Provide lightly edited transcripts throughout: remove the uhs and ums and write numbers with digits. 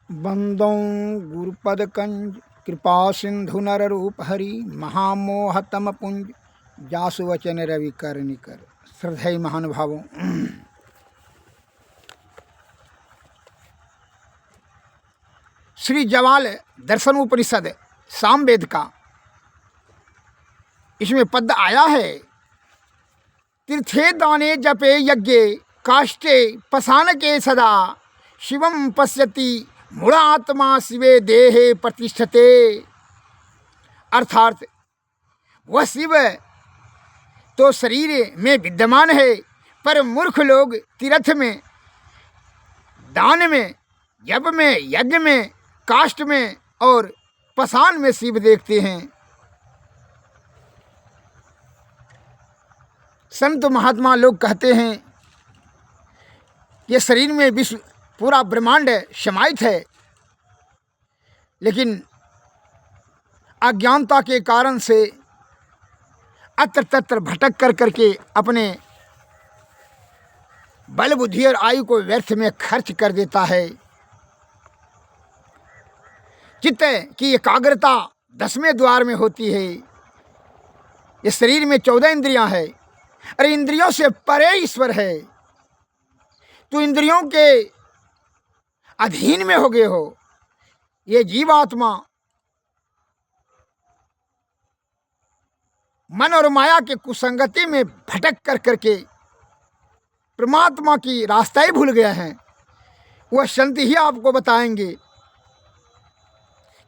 बंदों गुरुपदकंज कृपा सिंधु नर रूप हरि महामोहतम पुंज जासु वचन रवि कर निकर। श्रद्धेय महानुभावों, श्री जवाल दर्शन उपनिषद सामवेद का इसमें पद आया है, तीर्थे दाने जपे यज्ञे काष्ठे पसान के सदा शिवम पश्यति मूढ़ात्मा शिवे देहे प्रतिष्ठते। अर्थात वह शिव तो शरीर में विद्यमान है, पर मूर्ख लोग तीर्थ में, दान में, जप में, यज्ञ में, काष्ठ में और पाषाण में शिव देखते हैं। संत महात्मा लोग कहते हैं ये शरीर में विश्व पूरा ब्रह्मांड समाहित है, लेकिन अज्ञानता के कारण से अत्र तत्र भटक कर करके अपने बल बुद्धि और आयु को व्यर्थ में खर्च कर देता है। चित्त की एकाग्रता 10वें द्वार में होती है। ये शरीर में 14 इंद्रियां हैं, अरे इंद्रियों से परे ईश्वर है। तो इंद्रियों के अधीन में हो गए हो। ये जीवात्मा मन और माया के कुसंगति में भटक कर करके परमात्मा की रास्ता ही भूल गए हैं। वह संत ही आपको बताएंगे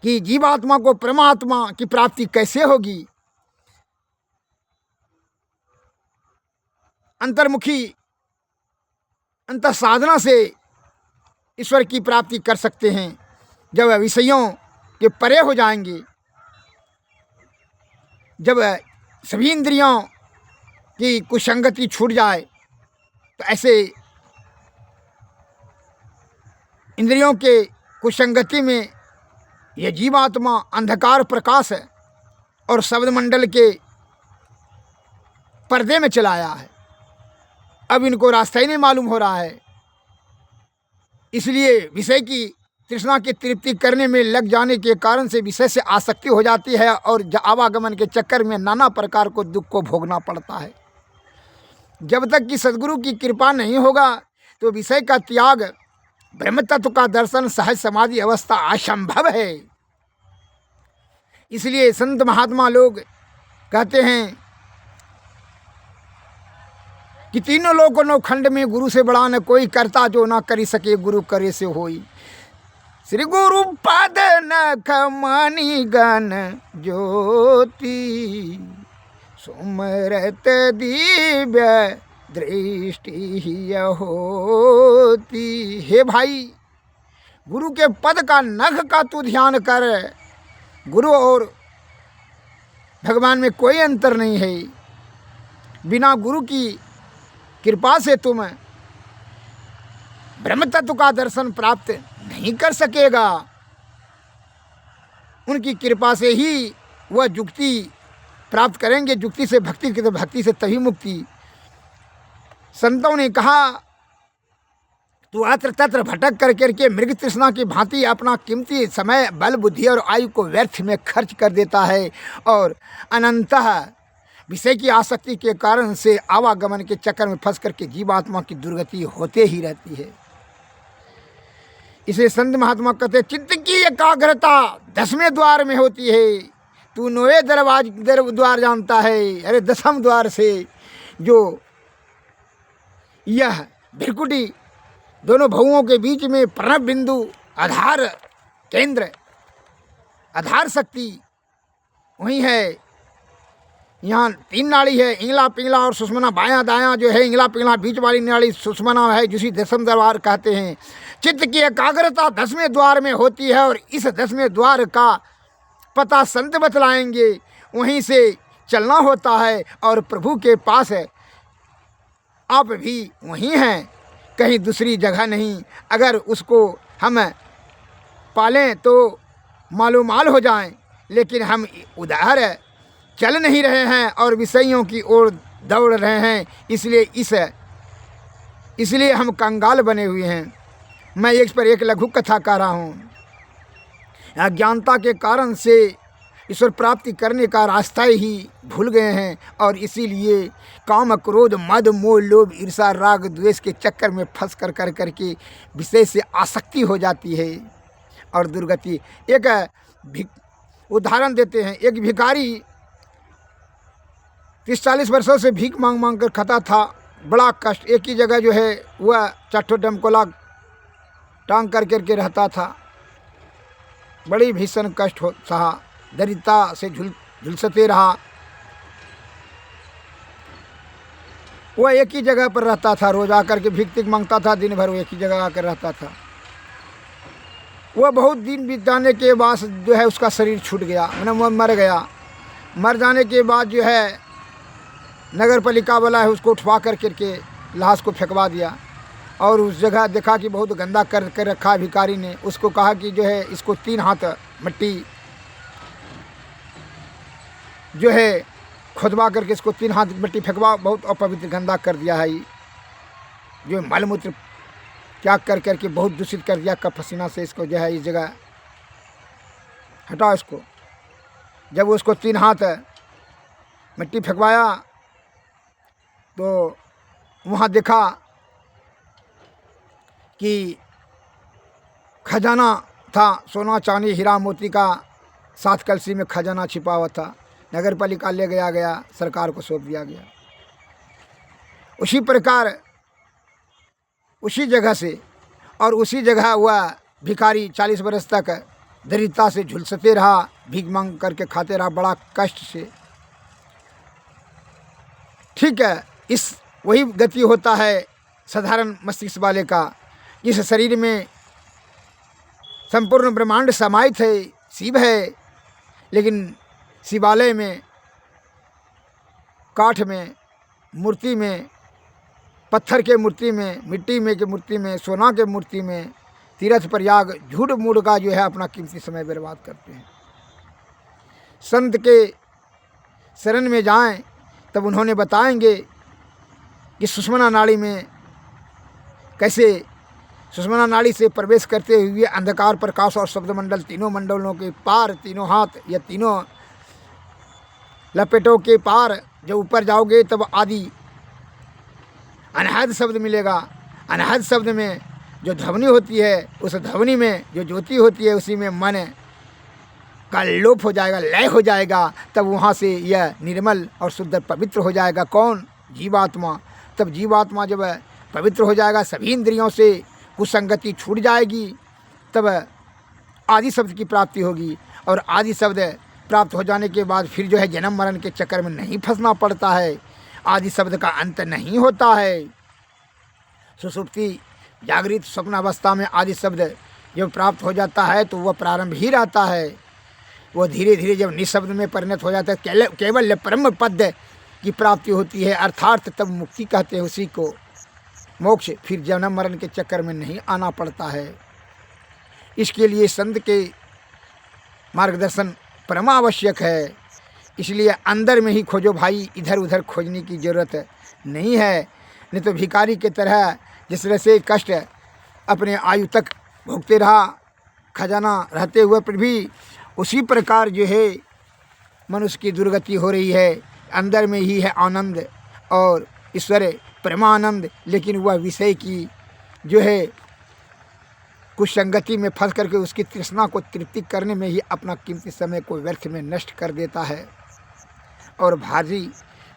कि जीवात्मा को परमात्मा की प्राप्ति कैसे होगी। अंतर्मुखी अंतर साधना से ईश्वर की प्राप्ति कर सकते हैं। जब विषयों के परे हो जाएंगे, जब सभी इंद्रियों की कुसंगति छूट जाए, तो ऐसे इंद्रियों के कुसंगति में यह जीवात्मा अंधकार प्रकाश है और शब्द मंडल के पर्दे में चला आया है। अब इनको रास्ता ही नहीं मालूम हो रहा है, इसलिए विषय की तृष्णा की तृप्ति करने में लग जाने के कारण से विषय से आसक्ति हो जाती है और आवागमन के चक्कर में नाना प्रकार को दुख को भोगना पड़ता है। जब तक कि सद्गुरु की कृपा नहीं होगा तो विषय का त्याग, ब्रह्म तत्व का दर्शन, सहज समाधि अवस्था असंभव है। इसलिए संत महात्मा लोग कहते हैं कि तीनों लोकों नो खंड में गुरु से बड़ा न कोई, करता जो ना करी सके गुरु करे से होई। श्री गुरु पद नख मणि गण ज्योति सुमरत दिव्य दृष्टि होती। हे भाई, गुरु के पद का नख का तू ध्यान कर। गुरु और भगवान में कोई अंतर नहीं है। बिना गुरु की कृपा से तुम ब्रह्म तत्व का दर्शन प्राप्त नहीं कर सकेगा। उनकी कृपा से ही वह जुक्ति प्राप्त करेंगे। जुक्ति से भक्ति की, तो भक्ति से तभी मुक्ति। संतों ने कहा तू अत्र तत्र भटक कर करके मृग तृष्णा की भांति अपना कीमती समय, बल, बुद्धि और आयु को व्यर्थ में खर्च कर देता है और अनंतः विषय की आसक्ति के कारण से आवागमन के चक्कर में फंस करके जीवात्मा की दुर्गति होते ही रहती है। इसे संत महात्मा कहते चित्त की एकाग्रता 10वें द्वार में होती है। तू 9वें द्वार जानता है, अरे 10वें द्वार से जो यह भ्रिकुटी दोनों भवों के बीच में प्रणव बिंदु, आधार केंद्र, आधार शक्ति वही है। यहाँ 3 नाड़ी है, इंगला पिंगला और सुषमना। बायां दायां जो है इंगला पिंगला, बीच वाली नाड़ी सुषमना है, जिसे 10वें द्वार कहते हैं। चित्त की एकाग्रता 10वें द्वार में होती है और इस 10वें द्वार का पता संत बतलाएंगे। वहीं से चलना होता है और प्रभु के पास है। आप भी वहीं हैं, कहीं दूसरी जगह नहीं। अगर उसको हम पालें तो मालूमाल हो जाएं, लेकिन हम उधर चल नहीं रहे हैं और विषयों की ओर दौड़ रहे हैं। इसलिए हम कंगाल बने हुए हैं। मैं एक पर एक लघु कथा कह रहा हूँ। अज्ञानता के कारण से ईश्वर प्राप्ति करने का रास्ता ही भूल गए हैं और इसीलिए काम, क्रोध, मद, मोह, लोभ, ईर्षा, राग, द्वेष के चक्कर में फंस कर करके विषय से आसक्ति हो जाती है और दुर्गति। एक उदाहरण देते हैं। एक भिखारी 30-40 वर्षों से भीख मांग मांग कर खाता था, बड़ा कष्ट। एक ही जगह जो है वह चट्टो डमकोला टांग कर करके रहता था, बड़ी भीषण कष्ट सहा, दरिद्रता से झुलसते रहा। वह एक ही जगह पर रहता था, रोज आकर के भीख तीख मांगता था, दिन भर वो एक ही जगह आकर रहता था। वह बहुत दिन बीत जाने के बाद जो है उसका शरीर छूट गया, वह मर गया। मर जाने के बाद जो है नगर पालिका वाला है उसको उठवा कर करके लाश को फेंकवा दिया और उस जगह देखा कि बहुत गंदा कर रखा है। भिखारी ने उसको कहा कि जो है इसको 3 हाथ मिट्टी जो है खुदवा करके इसको 3 हाथ मिट्टी फेंकवा, बहुत अपवित्र गंदा कर दिया है। जो मलमूत्र त्याग कर करके बहुत दूषित कर दिया कप पसीना से, इसको जो है इस जगह हटाओ इसको। जब उसको 3 हाथ मिट्टी फेंकवाया तो वहाँ देखा कि खजाना था, सोना चांदी हीरा मोती का 7 कलसी में खजाना छिपा हुआ था। नगर पालिका ले गया, सरकार को सौंप दिया गया। उसी प्रकार उसी जगह से और उसी जगह वह भिखारी 40 वर्ष तक दरिद्रता से झुलसते रहा, भीख मांग करके खाते रहा बड़ा कष्ट से। ठीक है, इस वही गति होता है साधारण मस्तिष्क वाले का। इस शरीर में संपूर्ण ब्रह्मांड समाहित है, शिव है, लेकिन शिवालय में, काठ में, मूर्ति में, पत्थर के मूर्ति में, मिट्टी में के मूर्ति में, सोना के मूर्ति में, तीर्थ प्रयाग झूठ मूठ का जो है अपना कीमती समय बर्बाद करते हैं। संत के शरण में जाएं तब उन्होंने बताएंगे कि सुषुम्ना नाड़ी में कैसे सुषुम्ना नाड़ी से प्रवेश करते हुए अंधकार, प्रकाश और शब्द मंडल, तीनों मंडलों के पार, तीनों हाथ या तीनों लपेटों के पार जब ऊपर जाओगे तब आदि अनहद शब्द मिलेगा। अनहद शब्द में जो ध्वनि होती है, उस ध्वनि में जो ज्योति होती है, उसी में मन का लोप हो जाएगा, लय हो जाएगा। तब वहाँ से यह निर्मल और शुद्ध पवित्र हो जाएगा। कौन? जीवात्मा। तब जीवात्मा जब पवित्र हो जाएगा, सभी इंद्रियों से कुसंगति छूट जाएगी, तब आदि शब्द की प्राप्ति होगी। और आदि शब्द प्राप्त हो जाने के बाद फिर जो है जन्म मरण के चक्कर में नहीं फंसना पड़ता है। आदि शब्द का अंत नहीं होता है। सुषुप्ति, जागृत, स्वप्न अवस्था में आदि शब्द जब प्राप्त हो जाता है तो वह प्रारंभ ही रहता है। वो धीरे धीरे जब निशब्द में परिणत हो जाता है, केवल परम पद की प्राप्ति होती है, अर्थात तब मुक्ति कहते हैं उसी को, मोक्ष। फिर जन्म मरण के चक्कर में नहीं आना पड़ता है। इसके लिए संत के मार्गदर्शन परमावश्यक है। इसलिए अंदर में ही खोजो भाई, इधर उधर खोजने की ज़रूरत नहीं है। नहीं तो भिखारी के तरह जिस तरह से कष्ट अपने आयु तक भोगते रहा, खजाना रहते हुए पर भी, उसी प्रकार जो है मनुष्य की दुर्गति हो रही है। अंदर में ही है आनंद और ईश्वर परमानंद, लेकिन वह विषय की जो है कुछ संगति में फंस करके उसकी तृष्णा को तृप्ति करने में ही अपना कीमती समय को व्यर्थ में नष्ट कर देता है और भारी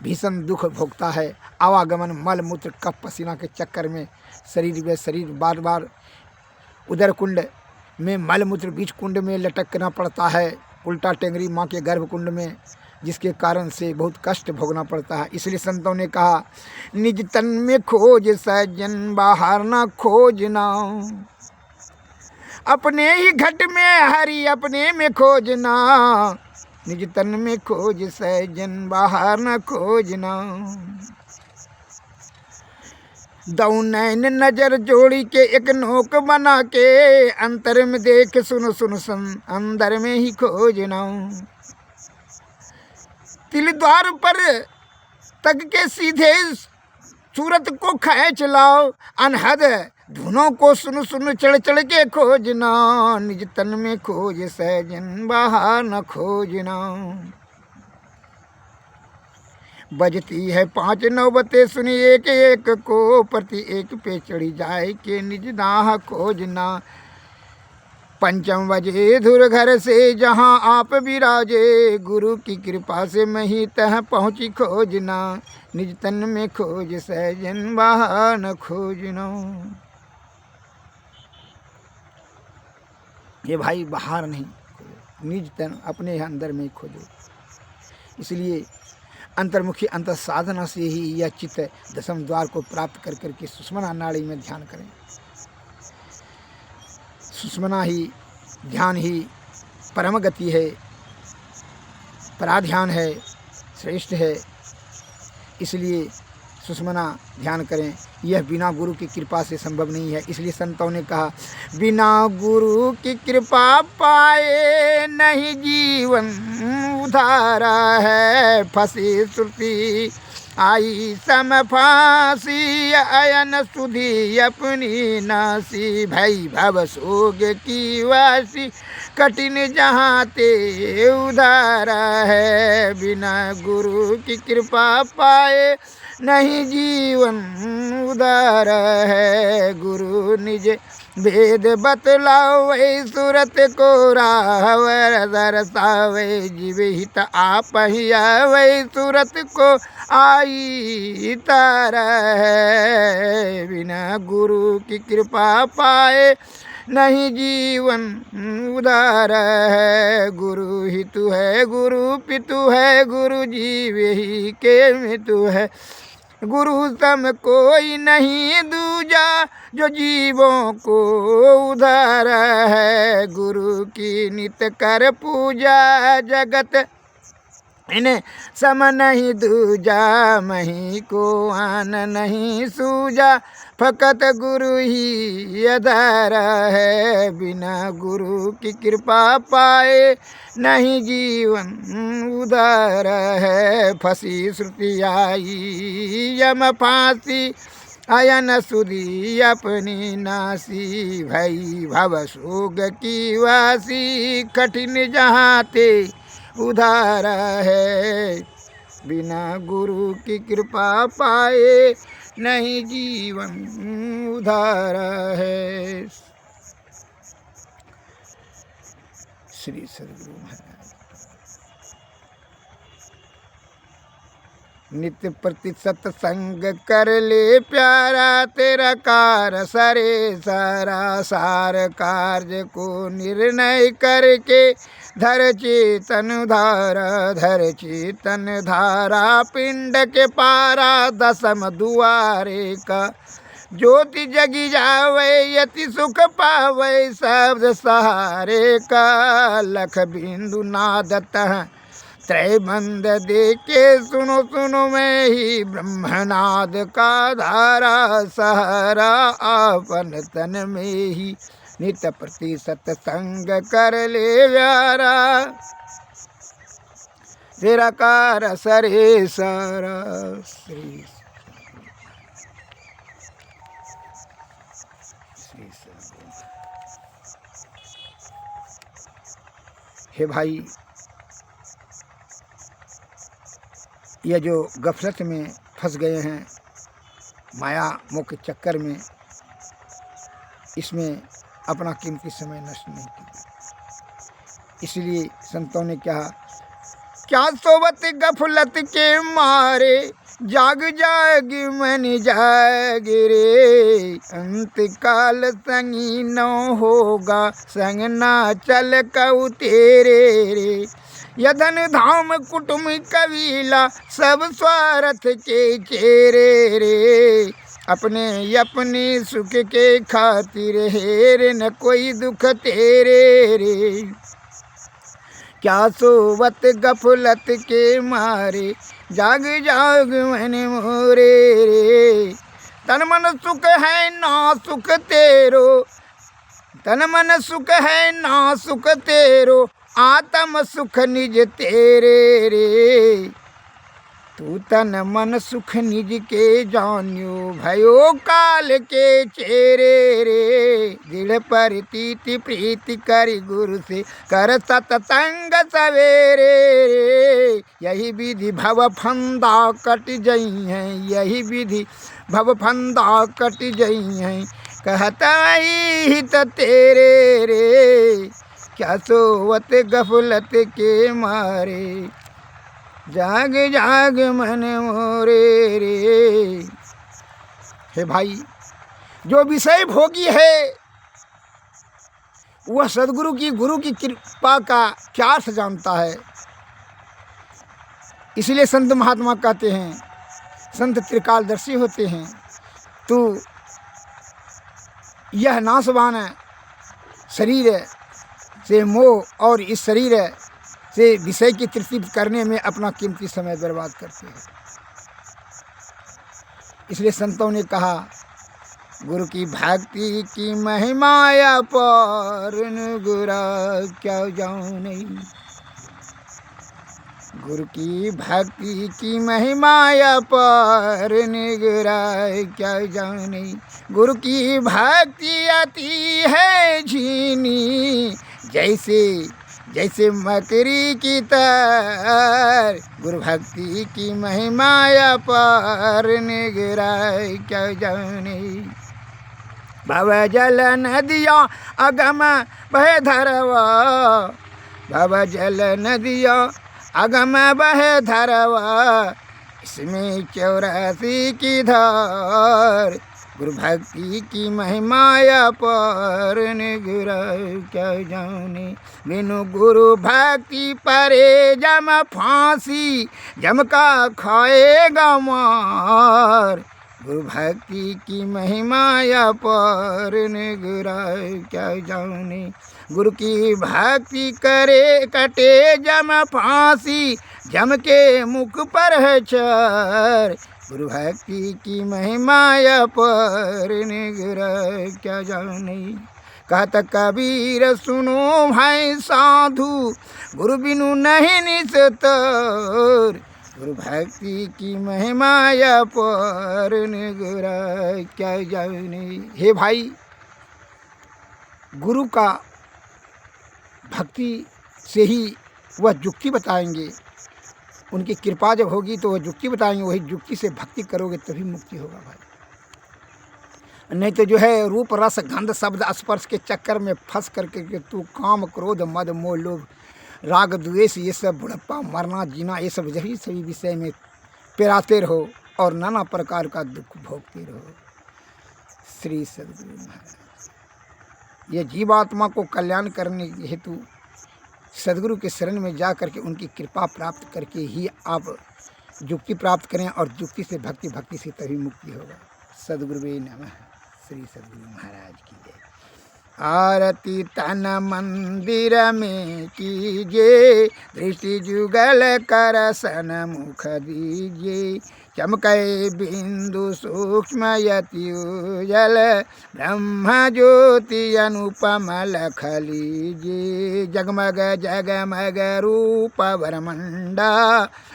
भीषण दुख भोगता है। आवागमन, मल मूत्र, कफ पसीना के चक्कर में शरीर बार बार उदर कुंड में मल मूत्र बीच कुंड में लटकना पड़ता है, उल्टा टेंगरी माँ के गर्भ कुंड में, जिसके कारण से बहुत कष्ट भोगना पड़ता है। इसलिए संतों ने कहा, निज तन में खोज सज्जन, बाहर ना खोजना, अपने ही घट में हरि अपने में खोजना। निज तन में खोज सज्जन, बाहर न खोजना। दो नैन नजर जोड़ी के एक नोक बना के, अंतर में देख सुन सुन सुन, अंदर में ही खोजना। तिल द्वार पर तक के सीधे सूरत को खींच लाओ, अनहद धुनों को सुन सुन चढ़ चढ़ के खोजना, निज तन में खोज सहजन बाहर न खोजना। बजती है 5 नौबतें सुनी एक एक को, प्रति एक पे चढ़ी जाए के निज दाह खोजना। पंचम बजे धुर घर से जहाँ आप विराजे, गुरु की कृपा से मैं ही तह पहुँची खोजना, निज तन में खोज सहजन बाहर न खोजना। ये भाई बाहर नहीं, निज तन अपने अंदर में खोजो। इसलिए अंतर्मुखी अंतर साधना से ही यह चित्त दशम द्वार को प्राप्त कर करके सुषुम्ना नाड़ी में ध्यान करें। सुषुम्ना ही ध्यान ही परम गति है, पराध्यान है, श्रेष्ठ है। इसलिए सुषुम्ना ध्यान करें। यह बिना गुरु की कृपा से संभव नहीं है। इसलिए संतों ने कहा, बिना गुरु की कृपा पाए नहीं जीवन उधारा है। फंसी श्रुति आई सम फांसी, अयन सुधी अपनी नासी। भई भव सोग की वासी, कठिन जहाँ ते उधारा है। बिना गुरु की कृपा पाए नहीं जीवन उदार है। गुरु निज भेद बतलावे, सूरत को राहवर दर्शावे। जीव हित आप ही आवे, सूरत को आई तारा है। बिना गुरु की कृपा पाए नहीं जीवन उदार है। गुरु हितु है, गुरु पितु है, गुरु जीव ही के मितु है। गुरु सम कोई नहीं दूजा, जो जीवों को उधार है। गुरु की नित कर पूजा, जगत इन्हें सम नहीं दूजा। मही को आन नहीं सूझा, फकत गुरु ही आधार है। बिना गुरु की कृपा पाए नहीं जीवन उदार है। फंसी श्रुति आई यम फांसी, अयन सुधी अपनी नासी। भई भव सोग की वासी, कठिन जहाँ ते उधार है। बिना गुरु की कृपा पाए नहीं जीवन उधार है। श्री सद्गुरु महाराज। नित्य प्रति सत्संग कर ले प्यारा, तेरा कार सरे सारा। सार कार्य को निर्णय करके धर चेतन धारा। धर चेतन धारा पिंड के पारा, दसम दुआरे का। ज्योति जगी जावे, यति सुख पावे, शब्द सहारे का। लख बिंदु नादत त्रय बंद देखे, सुनो सुनो मैं ही ब्रह्मनाद का धारा। सहारा आपन तन में ही, नित्य प्रति सत्संग कर ले प्यारा। तेरा कार सरे सारा। श्री हे भाई, ये जो गफलत में फंस गए हैं, माया मोह के चक्कर में, इसमें अपना कीमती समय नष्ट नहीं किया। इसलिए संतों ने कहा, क्या सोवत गफलत के मारे, जाग जाग मन जाग रे। अंत काल संगी न होगा, संग ना चल कऊ तेरे रे। यधन धाम कुटुम कबीला, सब स्वार्थ के चेरे रे। अपने अपने सुख के खातिर हेर, न कोई दुख तेरे रे। क्या सोवत गफलत के मारे, जाग जाग मन मोरे रे। तन मन सुख है ना सुख तेरो, तन मन सुख है ना सुख तेरो। आत्म सुख निज तेरे रे। तू तन मन सुख निज के जान्यो भयो काल के चेरे रे। दृढ़ प्रतीति प्रीति करि गुरु से कर सतसंग सवेरे रे। यही विधि भव फंदा कट जई है, यही विधि भव फंदा कट जई है। कहता हित तेरे रे, क्या सोवत गफलत के मारे। जाग जाग मन मोरे रे। हे भाई, जो विषय भोगी है वह सदगुरु की गुरु की कृपा का क्या अर्थ जानता है। इसलिए संत महात्मा कहते हैं, संत त्रिकालदर्शी होते हैं, तो यह नाशवान शरीर से मोह और इस शरीर से विषय की तृप्ति करने में अपना कीमती समय बर्बाद करते हैं। इसलिए संतों ने कहा, गुरु की भक्ति की महिमा पर गुरा क्या जाऊं नहीं। गुरु की भक्ति की महिमा पर निगरा क्या जाऊं नहीं। गुरु की भक्ति आती है झीनी, जैसे जैसे मकरी की तार। गुरु भक्ति की महिमा पर निगरा क्या जाऊं नहीं। भव जल नदिया अगम बह धरवा, भव जल नदिया अगम बह धरवा, इसमें 84 की धार। गुरु भक्ति की महिमा पर निगरा क्या जाने। बिनु गुरु भक्ति परे जम फांसी, जम का खाएगा मार। गुरु भक्ति की महिमा पर निगरा क्या जाने। गुरु की भक्ति करे कटे जम फांसी, जम के मुख पर है चर। गुरु भक्ति की महिमा पर निगरा क्या जाने। कहत कबीर सुनो भाई साधु, गुरु बिनु नहीं निस्तर। गुरु भक्ति की महिमा पर निगरा क्या जाने। हे भाई, गुरु का भक्ति से ही वह युक्ति बताएंगे। उनकी कृपा जब होगी तो वह युक्ति बताएंगे, वही युक्ति से भक्ति करोगे तभी मुक्ति होगा भाई। नहीं तो जो है रूप रस गंध शब्द स्पर्श के चक्कर में फंस करके तू काम क्रोध मद मोह लोभ राग द्वेष ये सब बुढ़प्पा मरना जीना ये सब यही सभी विषय में पिराते रहो और नाना प्रकार का दुख भोगते रहो। श्री सद्गुरु महाराज ये जीवात्मा को कल्याण करने हेतु सद्गुरु के शरण में जा करके उनकी कृपा प्राप्त करके ही आप युक्ति प्राप्त करें और युक्ति से भक्ति, भक्ति से तभी मुक्ति होगा। सद्गुरुवे नमः। श्री सद्गुरु महाराज की जय। आरती तन मंदिर में कीजिए, दृष्टि जुगल कर सन्मुख दीजिए। चमके बिंदु सूक्ष्म यति उजल, ब्रह्म ज्योति अनुपम लख लीजिए। जगमग जगमग रूप वरमंडा,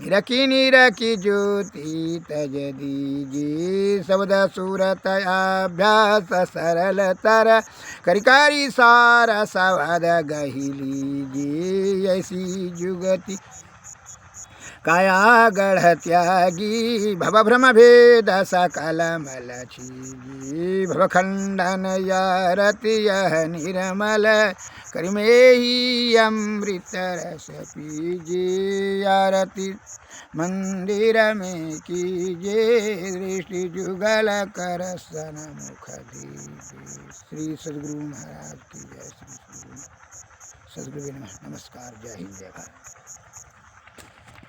निरखी निरखी ज्योति तज दीजिए। शब्द सूरत अभ्यास सरल तर, करिकारी सारा सवाद गही लीजिए। ऐसी जुगति काया गढ़ त्यागी, भव भ्रम भेद सकल मल छीजी। भव खंडन यारति यह निर्मल, करिमे ही अमृत रस पीजी। आरती मंदिर में कीजिए, दृष्टि जुगल कर सन्मुख दीजिए। श्री सद्गुरु महाराज की जय। श्री सद्गुरु नमस्कार। जय हिंद जय भारत।